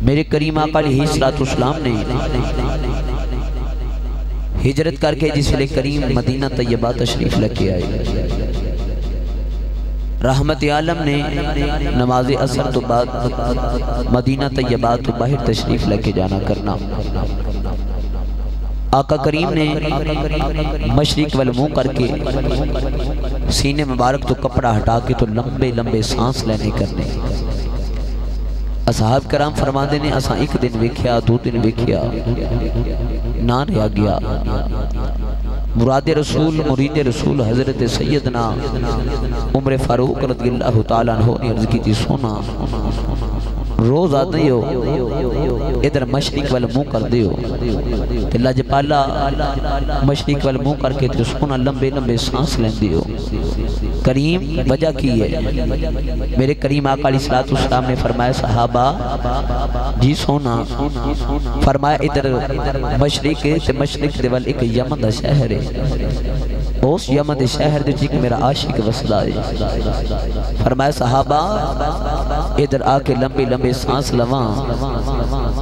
میرے کریم آقا علیہ السلام نے ہجرت کر کے جس لئے کریم مدینہ طیبہ تشریف لکے آئے. رحمت عالم نے نماز عصر تو بعد مدینہ طیبہ تو باہر تشریف لکے جانا کرنا. آقا کریم نے مشرق والمنہ کر کے سینے مبارک تو کپڑا ہٹا کے تو لمبے لمبے سانس لینے کرنے. اصحاب کرام فرماندے نے اساں ایک دن ویکھیا دو دن ویکھیا نہ رہ گیا. مراد رسول مرید رسول حضرت سیدنا عمر فاروق رضی اللہ تعالیٰ عنہ نے عرض کی تھی سونا روز آتے ہو ادھر مشرق والمنہ کر دیو. اللہ جپالا مشرق والمنہ کر کے تو سونا لمبے لمبے سانس لیں دیو. کریم وجہ کی ہے میرے کریم آقا علیہ السلام نے فرمایا صحابہ جی سونا فرمایا ادھر مشرق تے مشرق دیوال ایک یمن دا شہر ہے. اس یمن دے شہر دے جک میرا عاشق وسدا ہے. فرمایا صحابہ ادھر آ کے لمبے لمبے سانس لواں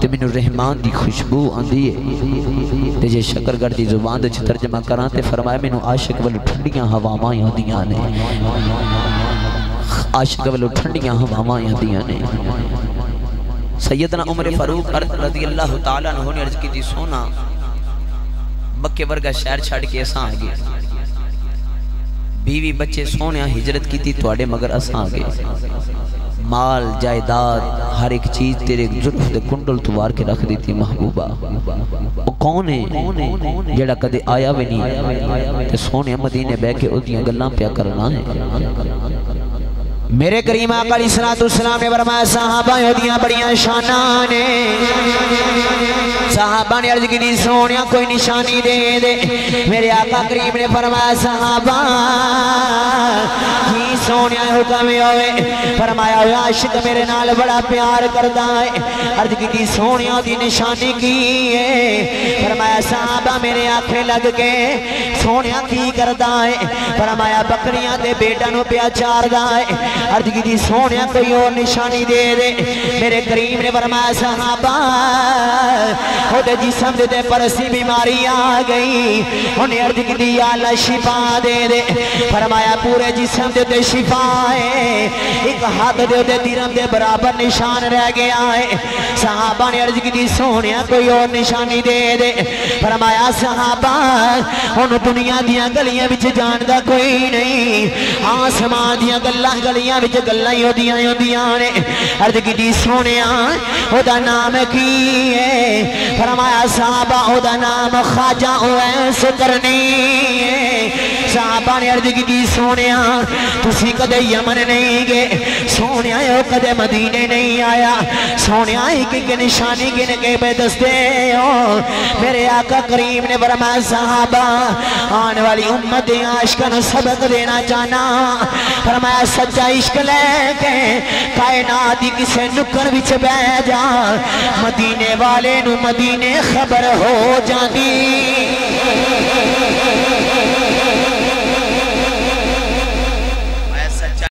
تے مینوں رحمان دی خوشبو آندی ہے. تے جے شکرگڑھ دی زبان دے ترجمہ کراں تے فرمایا مینوں عاشق والو ٹھنڈیاں ہواواں آندیاں نے. عاشق والو ٹھنڈیاں ہواواں آندیاں نے. سیدنا عمر فاروق رضی اللہ تعالیٰ عنہ نے عرض کی تھی سونا مکے ورگا شہر چھاڑ کے اساں آگے بیوی بچے سونیا ہجرت کی تھی توڑے مگر اساں آگے مال جائیداد ہر ایک چیز تیرے زلف دے کنڈل توار کے رکھ دی تھی محبوبہ. وہ کون ہے جڑا کدے آیا بھی نہیں تے سونے مدینے بے کے ادیاں گلاں پیا کرنا ہے. میرے کریم آقا علیہ السلام نے فرمایا صحابہ ادیاں بڑیاں شاناں نے. صحابہ نے عرض کی دی سونیا کوئی نشانی دے دے. میرے آقا کریم نے فرمایا صحابہ کی سونیا حکم ہوئے. فرمایا عاشق میرے نال بڑا پیار کردا ہے. عرض کی دی سونیا دی نشانی کی ہے. فرمایا صحابہ میرے آنکھیں لگ کے سونیا کی کردا ہے. فرمایا بکریاں دے بیٹا نو پیا چاردا ہے. عرض کی دی سونیا کوئی اور نشانی دے دے. میرے کریم نے فرمایا صحابہ خودے جسم دے پرسی بیماری آ گئی. انہیں عرض کی دی یا اللہ شفا دے دے. فرمایا پورے جسم دے شفا ہے. ایک ہاتھ دے درہم دے برابر نشان رہ گیا ہے. صحابہ نے عرض کی دی سونیا کوئی اور نشانی دے دے. فرمایا صحابہ ان دنیا دیاں گلیاں بچ جاندہ کوئی نہیں. آسمان دیاں گلیاں بچ گلاں ہوندیاں نے. عرض کی دی سونیا او دا نام کی ہے. فرمایا صحابہ او دا نام خواجہ اویس کرنی ہے. صحابہ نے عرض کی دی سونیا تسی کدے یمن نہیں گے. سونیا او کدے مدینے نہیں آیا. سونیا ایک نشانی گن کے بے دستے ہو. میرے آقا کریم نے فرمایا صحابہ آن والی امت عاشقاں سبق دینا چاہنا. فرمایا سچا عشق لے کے کائنات دی کسے نکر وچ بہ جا مدینے والے نو مدینے خبر ہو جاندی.